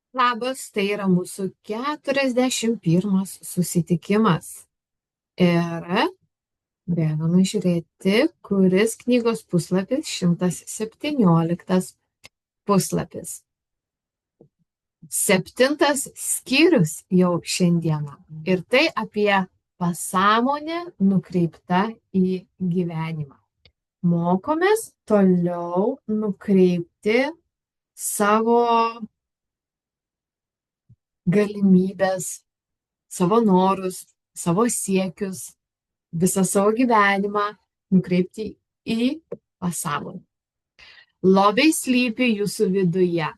Labas, tai yra mūsų 41 susitikimas. Ir bėgame žiūrėti, kuris knygos puslapis 117 puslapis. 7 skyrius jau šiandieną. Ir tai apie pasąmonę nukreipta į gyvenimą. Mokomės toliau nukreipti savo galimybės, savo norus, savo siekius, visą savo gyvenimą nukreipti į pasąmonę. Lobiai slypi jūsų viduje.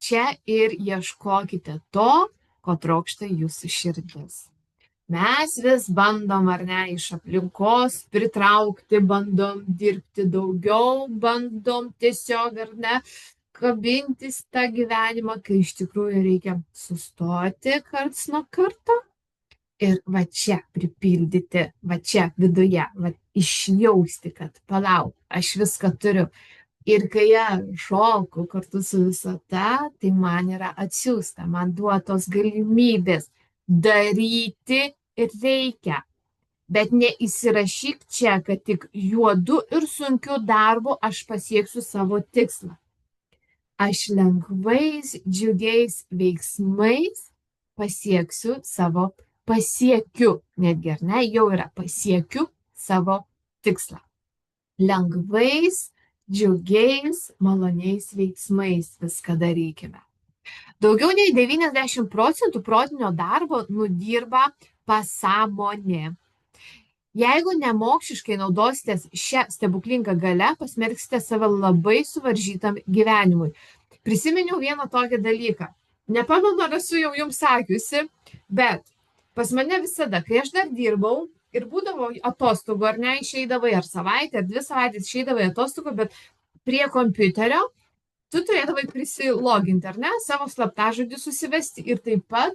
Čia ir ieškokite to, ko trokšta jūsų širdis. Mes vis bandom, ar ne, iš aplinkos pritraukti, bandom dirbti daugiau, bandom tiesiog, ar ne, kabintis tą gyvenimą, kai iš tikrųjų reikia sustoti karts nuo karto ir va čia pripildyti, va čia viduje, va išjausti, kad palauk, aš viską turiu. Ir kai aš šoku kartu su visata, tai man yra atsiųsta, man duotos galimybės daryti reikia. Bet neįsirašyk čia, kad tik juodu ir sunkiu darbu aš pasieksiu savo tikslą. Aš lengvais, džiugiais veiksmais pasiekiu, netgi ar ne, jau yra pasiekiu savo tikslą. Lengvais, džiugiais, maloniais veiksmais viską darykime. Daugiau nei 90% protinio darbo nudirba pasąmonė. Jeigu nemokšiškai naudositės šią stebuklingą galią, pasmerksite save labai suvaržytam gyvenimui. Prisiminiau vieną tokį dalyką. Nepamenu, ar esu jau jums sakiusi, bet pas mane visada, kai aš dar dirbau ir būdavo atostogų, ar ne, išeidavai, ar savaitę, ar 2 savaitės išeidavai atostogų, bet prie kompiuterio tu turėdavai prisiloginti, ar ne, savo slaptažodį susivesti ir taip pat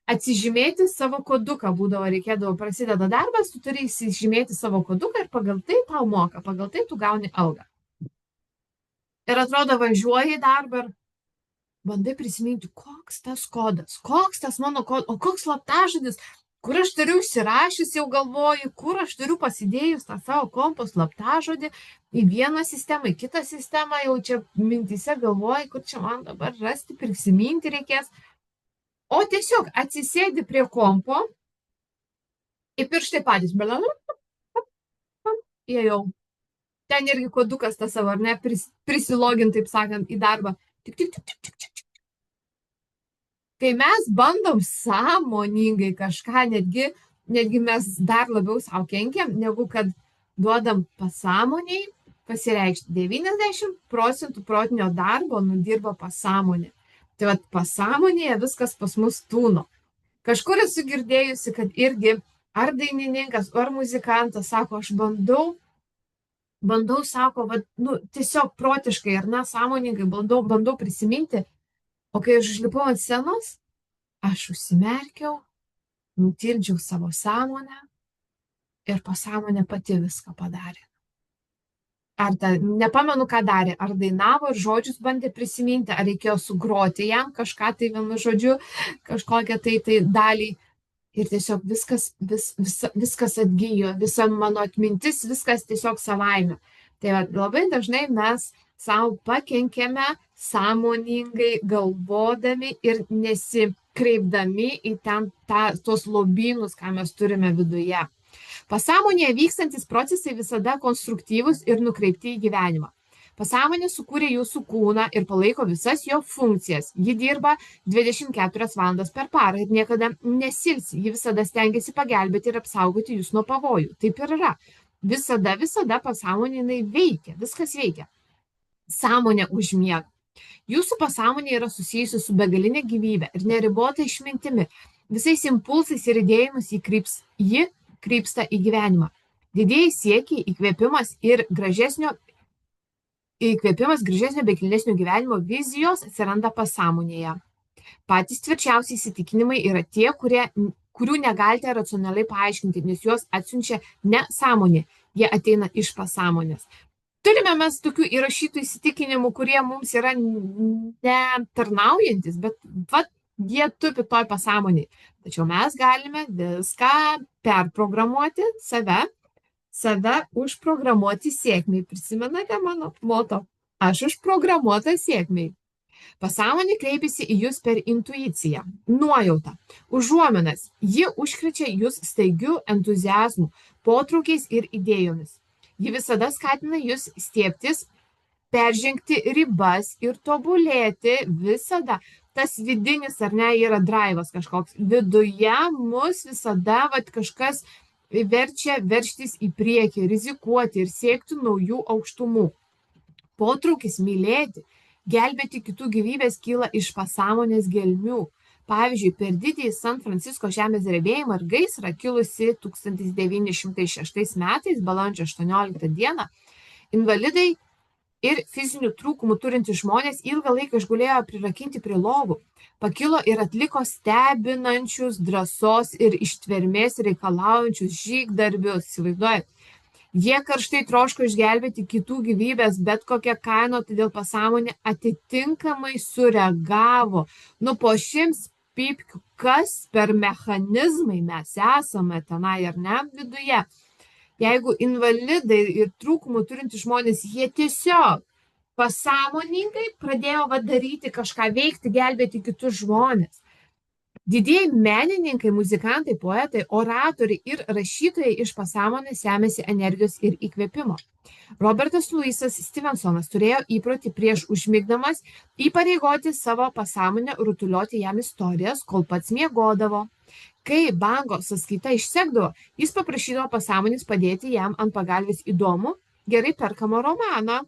atsižymėti savo koduką. Reikėdavo, prasideda darbas, tu turi įsižymėti savo koduką ir pagal tai tau moka, pagal tai tu gauni algą. Ir atrodo, važiuoji į darbą ir bandai prisiminti, koks tas kodas, koks tas mano kodas, o koks slaptažodis, kur aš turiu užsirašęs, jau galvoju, kur aš turiu pasidėjus tą savo kompo slaptažodį į vieną sistemą, į kitą sistemą, jau čia mintyse galvoju, kur čia man dabar rasti, prisiminti reikės. O tiesiog atsisėdi prie kompo, į pirštai patys, įėjau. Ten irgi kodukas tas savo, ar ne, prisilogint, taip sakant, į darbą. Tik. Kai mes bandom sąmoningai kažką, netgi mes dar labiau savo kenkiam, negu kad duodam pasąmoniai pasireikšti. 90% protinio darbo nudirba pasąmonė. Tai vat pasąmonėje viskas pas mus tūno. Kažkur esu girdėjusi, kad irgi ar dainininkas, ar muzikantas sako, aš bandau, sako, vat, tiesiog protiškai ar nesąmoningai bandau prisiminti. O kai aš užlipau ant scenos, aš užsimerkiau, nutildžiau savo sąmonę ir pasąmonė pati viską padarė. Nepamenu, ką darė, ar dainavo ir žodžius bandė prisiminti, ar reikėjo sugroti jam kažką tai vienu žodžiu, kažkokią tai dalį. Ir tiesiog viskas atgyjo, visa mano atmintis, viskas tiesiog savaime. Tai labai dažnai mes savo pakenkėme sąmoningai galvodami ir nesikreipdami į tos lobynus, ką mes turime viduje. Pasąmonėje vykstantis procesai visada konstruktyvūs ir nukreipti į gyvenimą. Pasąmonė sukūrė jūsų kūną ir palaiko visas jo funkcijas. Ji dirba 24 valandas per parą ir niekada nesilsi. Ji visada stengiasi pagelbėti ir apsaugoti jūs nuo pavojų. Taip ir yra. Visada pasąmonė veikia. Viskas veikia. Sąmonė užmiega. Jūsų pasąmonė yra susijusi su begalinė gyvybė ir neribota išmintimi. Visais impulsais ir idėjimus ji krypsta į gyvenimą. Didieji siekiai, įkvėpimas gražesnio bei kilnesnio gyvenimo vizijos atsiranda pasąmonėje. Patys tvirčiausi įsitikinimai yra tie, kurių negalite racionaliai paaiškinti, nes juos atsiunčia ne sąmonė, jie ateina iš pasąmonės. Turime mes tokių įrašytų įsitikinimų, kurie mums yra netarnaujantis, bet vat, jie tupi toj pasąmonėj. Tačiau mes galime viską perprogramuoti save užprogramuoti sėkmiai. Prisimenate mano moto? Aš užprogramuota sėkmiai. Pasąmonė kreipiasi į jūs per intuiciją, nuojautą, užuominas. Ji užkrečia jūs staigiu entuziazmu, potraukiais ir idėjomis. Ji visada skatina jūs stiebtis, peržengti ribas ir tobulėti visada. Tas vidinis, ar ne, yra drivas kažkoks. Viduje mus visada kažkas verčia veržtis į priekį, rizikuoti ir siekti naujų aukštumų. Potraukis mylėti, gelbėti kitų gyvybės kyla iš pasąmonės gelmių. Pavyzdžiui, per didįjį San Francisko žemės drebėjimą ir gaisrą kilusi 1906 metais, balandžio 18 dieną, invalidai ir fizinių trūkumų turintys žmonės ilgą laiką išgulėjo prirakinti prie lovų, pakilo ir atliko stebinančius drąsos ir ištvermės reikalaujančius žygdarbius. Įsivaizduojat? Jie karštai troško išgelbėti kitų gyvybės, bet kokią kainą, todėl pasąmonė atitinkamai sureagavo. Po šiems pypkių, kas per mechanizmai mes esame tenai ar ne viduje. Jeigu invalidai ir trūkumų turintys žmonės, jie tiesiog pasąmoningai pradėjo daryti kažką, veikti, gelbėti kitus žmonės. Didieji menininkai, muzikantai, poetai, oratoriai ir rašytojai iš pasąmonės semėsi energijos ir įkvėpimo. Robertas Louisas Stevensonas turėjo įprotį prieš užmigdamas įpareigoti savo pasąmonę rutulioti jam istorijas, kol pats miegodavo. Kai banko sąskaita išsekdavo, jis paprašydavo pasąmonės padėti jam ant pagalvės įdomų, gerai perkamą romaną.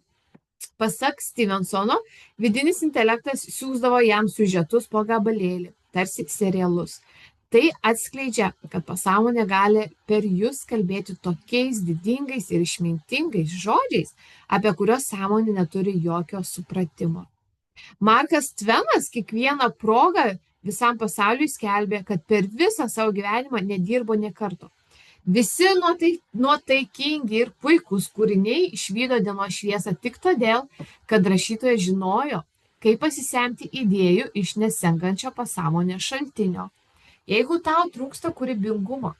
Pasak Stevensono, vidinis intelektas siųsdavo jam siužetus po gabalėlį, tarsi serialus. Tai atskleidžia, kad pasąmonė gali per jūs kalbėti tokiais didingais ir išmintingais žodžiais, apie kuriuos sąmonė neturi jokio supratimo. Markas Tvenas kiekvieną progą visam pasauliui skelbė, kad per visą savo gyvenimą nedirbo nė karto. Visi nuotaikingi ir puikūs kūriniai išvydo dienos šviesą tik todėl, kad rašytojas žinojo, kaip pasisemti idėjų iš nesenkančio pasąmonės šaltinio. Jeigu tau trūksta kūrybingumo,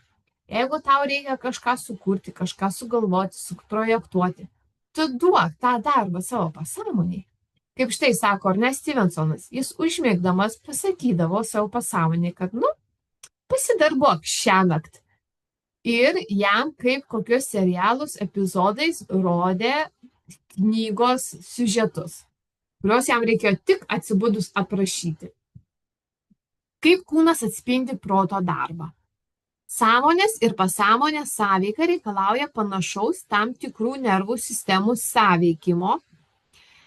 jeigu tau reikia kažką sukurti, kažką sugalvoti, suprojektuoti, tu duok tą darbą savo pasąmoniai. Kaip štai sako Ernest Stevensonas, jis užmigdamas pasakydavo savo pasąmoniai, kad pasidarbuok šiąnakt. Ir jam kaip kokius serialus epizodais rodė knygos siužetus, kuriuos jam reikėjo tik atsibudus aprašyti. Kaip kūnas atspindi proto darbą. Sąmonės ir pasąmonės sąveika reikalauja panašaus tam tikrų nervų sistemų sąveikimo.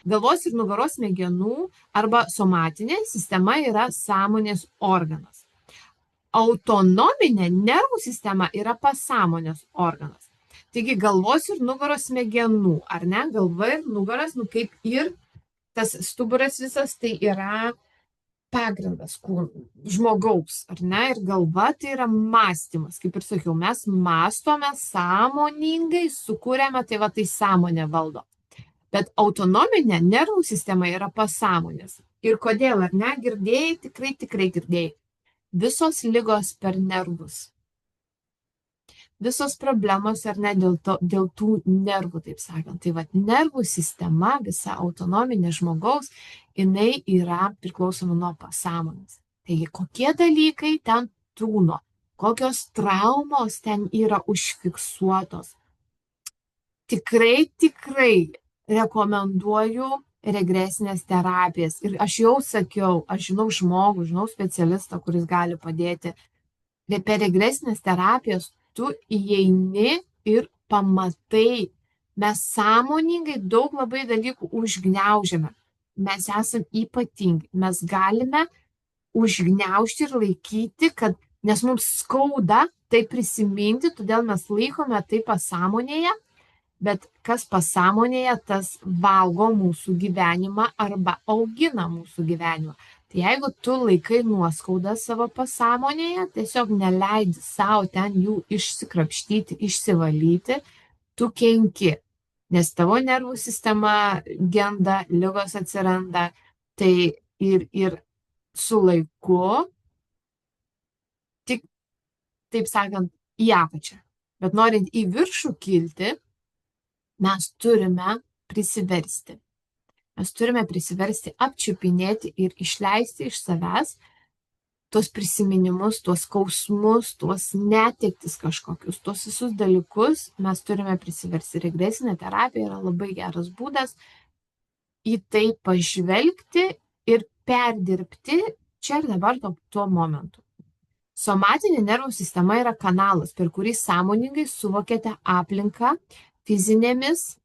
Galvos ir nugaros smegenų arba somatinė sistema yra sąmonės organas. Autonominė nervų sistema yra pasąmonės organas. Taigi galvos ir nugaros smegenų, ar ne, galva ir nugaras, kaip ir tas stuburas visas, tai yra pagrindas žmogaus, ar ne, ir galva tai yra mąstymas. Kaip ir sakiau, mes mąstome sąmoningai, sukūrėme, tai sąmonė valdo. Bet autonominė nervų sistema yra pasąmonės. Ir kodėl, ar ne, girdėjai, tikrai girdėjai. Visos ligos per nervus. Visos problemos, ar ne, dėl tų nervų, taip sakant. Tai nervų sistema, visa autonominė žmogaus, jinai yra priklausoma nuo pasąmonės. Taigi, kokie dalykai ten tūno, kokios traumos ten yra užfiksuotos. Tikrai rekomenduoju regresinės terapijas. Ir aš jau sakiau, aš žinau žmogų, žinau specialistą, kuris gali padėti. Bet per regresinės terapijas tu įeini ir pamatai. Mes sąmoningai daug labai dalykų užgniaužiame. Mes esame ypatingi. Mes galime užgniaužti ir laikyti, nes mums skauda tai prisiminti, todėl mes laikome tai pasąmonėje. Bet kas pasąmonėje, tas valgo mūsų gyvenimą arba augina mūsų gyvenimą. Tai jeigu tu laikai nuoskaudą savo pasąmonėje, tiesiog neleidi savo ten jų išsikrapštyti, išsivalyti, tu kenki. nes tavo nervų sistema genda, ligos atsiranda, tai ir su laiku, tik, taip sakant, į apačią. Bet norint į viršų kilti, mes turime prisiversti. Mes turime prisiversti apčiupinėti ir išleisti iš savęs tuos prisiminimus, tuos skausmus, tuos netektis kažkokius, tuos visus dalykus mes turime prisiversti. Regresinė terapija yra labai geras būdas į tai pažvelgti ir perdirbti čia ir dabar tuo momentu. Somatinė nervų sistema yra kanalas, per kurį sąmoningai suvokėte aplinką fizinėmis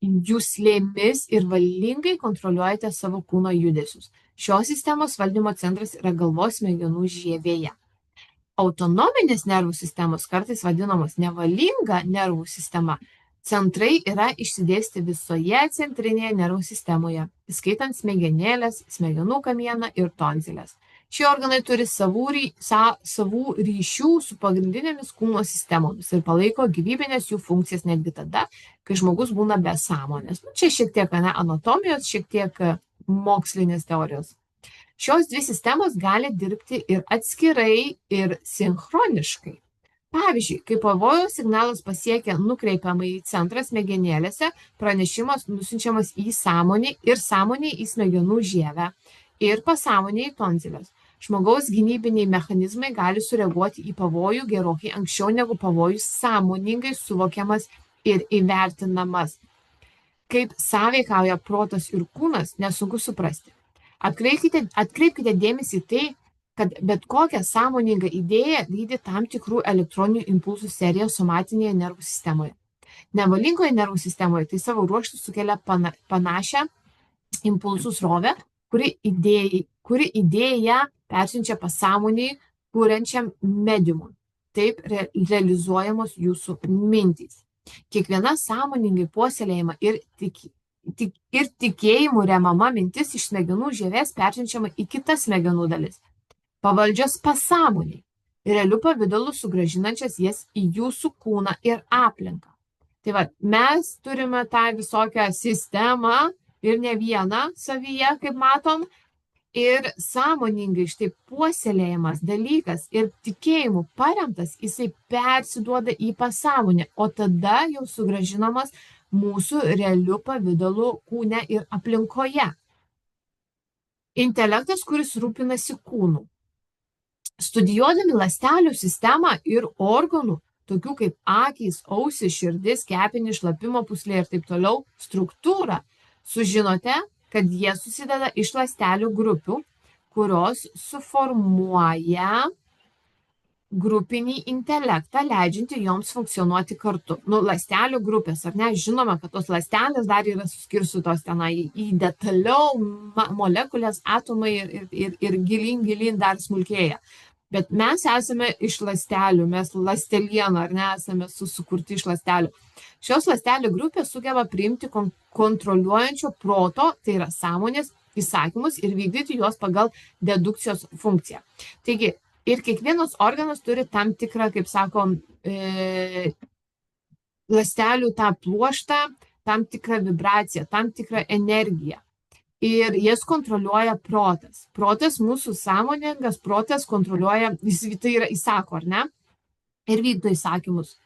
juslėmis ir valingai kontroliuojate savo kūno judesius. Šios sistemos valdymo centras yra galvos smegenų žievėje. Autonominės nervų sistemos, kartais vadinamos nevalinga nervų sistema, centrai yra išsidėstę visoje centrinėje nervų sistemoje, įskaitant smegenėlės, smegenų kamieną ir tonzilės. Šie organai turi savų ryšių su pagrindinėmis kūno sistemomis ir palaiko gyvybinės jų funkcijas netgi tada, kai žmogus būna be sąmonės. Čia šiek tiek anatomijos, šiek tiek mokslinės teorijos. Šios dvi sistemos gali dirbti ir atskirai, ir sinchroniškai. Pavyzdžiui, kai pavojaus signalas pasiekia nukreipiamąjį centrą smegenėlėse, pranešimas nusiunčiamas į sąmonį ir sąmonį į smegenų žievę ir pasąmonį į tonzilės. Žmogaus gynybiniai mechanizmai gali sureaguoti į pavojų gerokai anksčiau negu pavojus sąmoningai suvokiamas ir įvertinamas. Kaip sąveikauja protas ir kūnas, nesunku suprasti. Atkreipkite dėmesį į tai, kad bet kokią sąmoningą idėją lydi tam tikrų elektroninių impulsų serija somatinėje nervų sistemoje. Nevalingoje nervų sistemoje tai savo ruožtu sukelia panašią impulsų srovę, kuri idėją persiunčia pasąmoniai kuriančiam mediumui. Taip realizuojamos jūsų mintys. Kiekviena sąmoningai puoselėjama ir tikėjimų remama mintis iš smegenų žievės persiunčiama į kitas smegenų dalis, pavaldžios pasąmoniai, realiu pavidalu sugrąžinančias jas į jūsų kūną ir aplinką. Tai va, mes turime tą visokią sistemą ir ne vieną savyje, kaip matom, ir sąmoningai štai puoselėjimas dalykas ir tikėjimu paremtas, jisai persiduoda į pasąmonę, o tada jau sugrąžinamas mūsų realiu pavidalu kūne ir aplinkoje. Intelektas, kuris rūpinasi kūnu. Studijuodami ląstelių sistemą ir organų, tokių kaip akys, ausys, širdis, kepenys, šlapimo pūslė ir taip toliau, struktūrą, sužinote, kad jie susideda iš ląstelių grupių, kurios suformuoja grupinį intelektą, leidžiantį joms funkcionuoti kartu. Ląstelių grupės, ar ne? Žinome, kad tos ląstelės dar yra suskirstytos tenai į detaliau, molekulės, atomai ir gilin dar smulkėja. Bet mes esame iš ląstelių, mes ląsteliena, ar ne, esame sukurti iš ląstelių. Šios ląstelių grupės sugeba priimti kontroliuojančio proto, tai yra sąmonės, įsakymus ir vykdyti juos pagal dedukcijos funkciją. Taigi, ir kiekvienas organas turi tam tikrą, kaip sakom, ląstelių tą pluoštą, tam tikrą vibraciją, tam tikrą energiją. Ir jas kontroliuoja protas. Protas, mūsų sąmoningas protas kontroliuoja, jis tai yra įsako, ar ne? Ir vykdo įsakymus.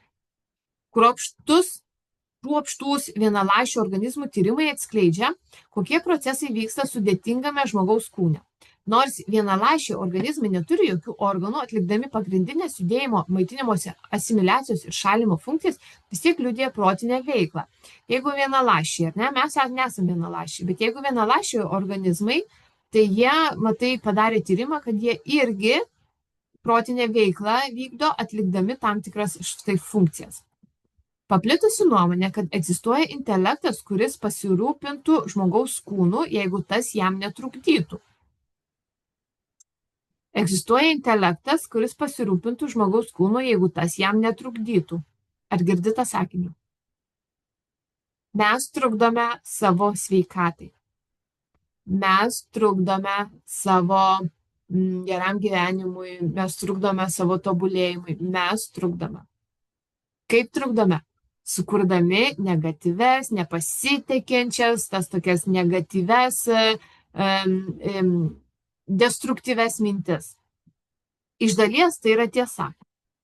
Kruopštūs vienaląsčių organizmų tyrimai atskleidžia, kokie procesai vyksta sudėtingame žmogaus kūne. Nors vienaląsčiai organizmai neturi jokių organų, atlikdami pagrindinės judėjimo, maitinimosi, asimiliacijos ir šalimo funkcijas, vis tiek liudija protinę veiklą. Jeigu vienaląsčiai, ar ne, mes nesame vienaląsčiai, bet jeigu vienaląsčiai organizmai, tai jie, matai, padarė tyrimą, kad jie irgi protinę veiklą vykdo, atlikdami tam tikras štai funkcijas. Paplitusi nuomonė, kad egzistuoja intelektas, kuris pasirūpintų žmogaus kūnu, jeigu tas jam netrukdytų. Egzistuoja intelektas, kuris pasirūpintų žmogaus kūnu, jeigu tas jam netrukdytų. Ar girdi tą sakinį? Mes trukdome savo sveikatai. Mes trukdome savo geram gyvenimui, mes trukdome savo tobulėjimui, mes trukdome. Kaip trukdome? sukurdami negatyves, nepasitekinčias, tas tokias negatyves, destruktyves mintis. Iš dalies tai yra tiesa.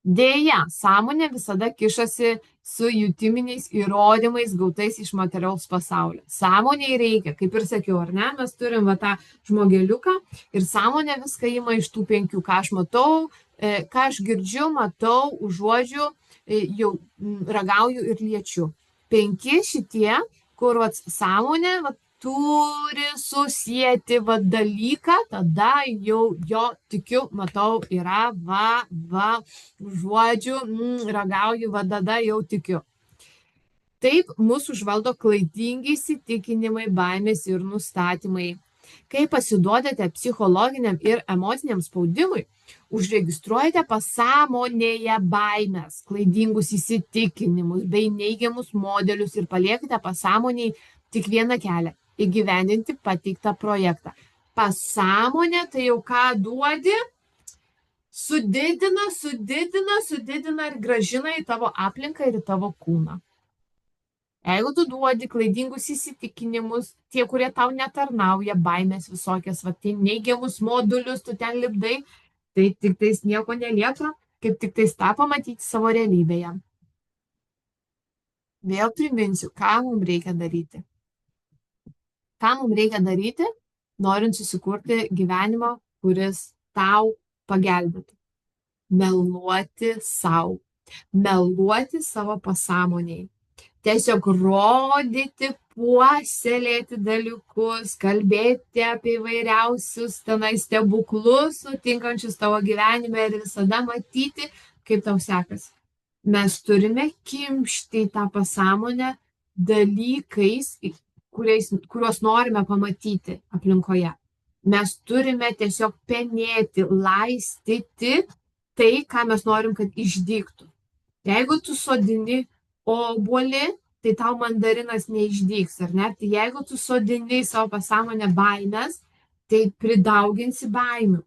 Deja, sąmonė visada kišasi su jutiminiais įrodymais gautais iš materiaus pasaulio. Sąmonėje reikia, kaip ir sakiau, ar ne, mes turim va tą žmogeliuką ir sąmonė viską ima iš tų 5, ką aš matau, ką aš girdžiu, matau, užuodžiu, jau ragauju ir liečiu. 5 šitie, kur vat, sąmonė vat, turi susijęti dalyką, tada jau jo tikiu, matau, yra, užuodžiu, ragauju, tada jau tikiu. Taip mūsų užvaldo klaidingi įsitikinimai, baimės ir nustatymai. Kai pasiduodate psichologiniam ir emociniam spaudimui, užregistruojate pasąmonėje baimės, klaidingus įsitikinimus bei neigiamus modelius ir paliekate pasąmonėje tik vieną kelią – įgyvendinti pateiktą projektą. Pasąmonė tai jau ką duodi? Sudidina ir grąžina į tavo aplinką ir į tavo kūną. Jeigu tu duodi klaidingus įsitikinimus, tie, kurie tau netarnauja, baimės visokias, tai neigiamus modulius, tu ten lipdai, tai tik tais nieko nelieka, kaip tik tais tą pamatyti savo realybėje. Vėl priminsiu, ką mums reikia daryti. Ką mums reikia daryti, norint susikurti gyvenimą, kuris tau pagelbėtų. Meluoti savo. Meluoti savo pasąmonėje. Tiesiog rodyti, puoselėti dalykus, kalbėti apie įvairiausius tenai stebuklus nutinkančius tavo gyvenime ir visada matyti, kaip tau sekasi. Mes turime kimšti į tą pasąmonę dalykais, kuriuos norime pamatyti aplinkoje. Mes turime tiesiog penėti, laistyti tai, ką mes norim, kad išdygtų. Jeigu tu sodini obuolį, tai tau mandarinas neišdygs, ar ne? Tai jeigu tu sodini savo pasąmonę baimės, tai pridauginsi baimių.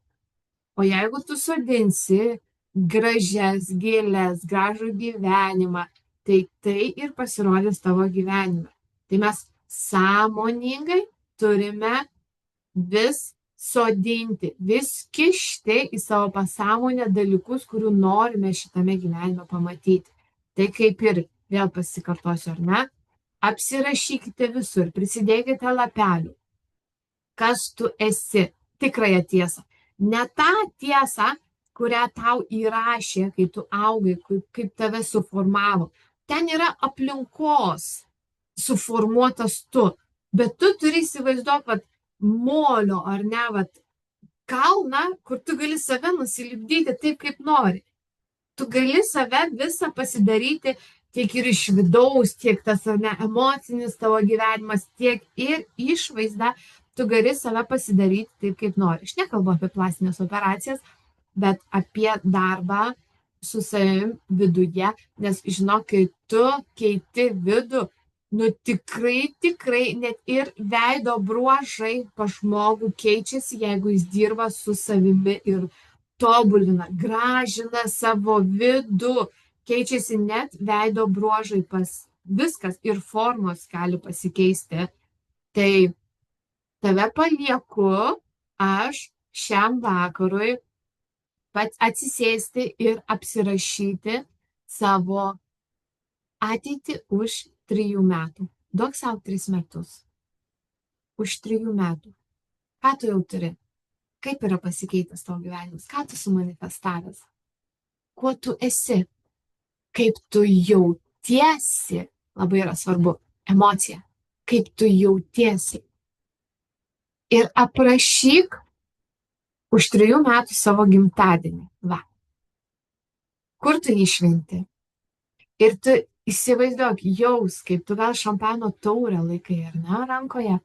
O jeigu tu sodinsi gražias gėles, gražų gyvenimą, tai ir pasirodys tavo gyvenime. Tai mes sąmoningai turime vis sodinti, vis kišti į savo pasąmonę dalykus, kurių norime šitame gyvenime pamatyti. Tai kaip ir, vėl pasikartosiu, ar ne? Apsirašykite visur, prisidėkite lapelių. Kas tu esi? Tikrąją tiesą. Ne tą tiesą, kurią tau įrašė, kai tu augai, kaip tave suformavo. Ten yra aplinkos suformuotas tu, bet tu turi įsivaizduoti, molio ar ne, kalną, kur tu gali save nusilipdyti taip, kaip nori. Tu gali save visą pasidaryti tiek ir iš vidaus, tiek tas emocinis tavo gyvenimas, tiek ir išvaizda, tu gali save pasidaryti taip, kaip nori. Aš nekalbu apie plastinės operacijas, bet apie darbą su savim viduje, nes žinok, kai tu keiti vidų, tikrai net ir veido bruožai pas žmogų keičiasi, jeigu jis dirba su savimi ir tobulina, gražina savo vidų, keičiasi net veido bruožai viskas ir formos gali pasikeisti. Tai tave palieku aš šiam vakarui atsisėsti ir apsirašyti savo ateitį už 3 metų. Duok savo 3 metus. Už 3 metų. Ką tu jau turi? Kaip yra pasikeitęs tavo gyvenimas? Ką tu sumanifestavęs? Kuo tu esi? Kaip tu jautiesi? Labai yra svarbu. Emocija. Kaip tu jautiesi? Ir aprašyk už 3 metų savo gimtadienį. Va. Kur tu jį šventi? Ir tu įsivaizduok, jaus, kaip tu gal šampano taurę laikai, ar ne, rankoje,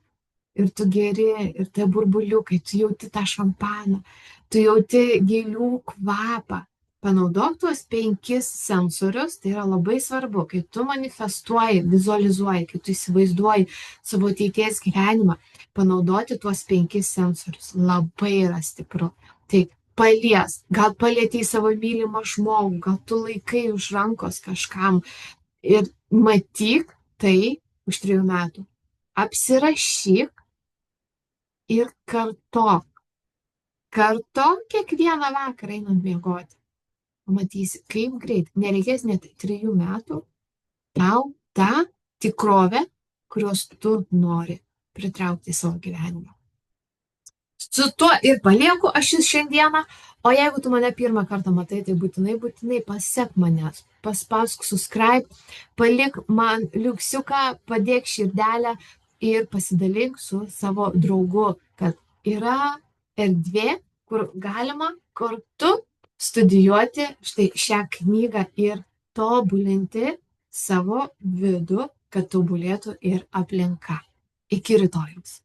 ir tu geri, ir tai burbuliukai, tu jauti tą šampaną, tu jauti gėlių kvapą. Panaudok tuos 5 sensorius, tai yra labai svarbu, kai tu manifestuoji, vizualizuoji, kai tu įsivaizduoji savo ateities gyvenimą, panaudoti tuos 5 sensorius labai yra stipru. Tai palies, gal palietei savo mylimą žmogų, gal tu laikai už rankos kažkam, Ir matyk tai už 3 metų. Apsirašyk ir kartok. Kartok kiekvieną vakarą einant miegoti. Matysi, kaip greit. Nereikės net 3 metų. Tau tą tikrovę, kurios tu nori pritraukti į savo gyvenimą. Su tuo ir palieku aš jus šiandieną, o jeigu tu mane pirmą kartą matai, tai būtinai pasek manęs, paspausk subscribe, palik man liuksiuką, padėk širdelę ir pasidalink su savo draugu, kad yra erdvė, kur galima kartu studijuoti štai šią knygą ir tobulinti savo vidų, kad tobulėtų ir aplinka. Iki rytojaus.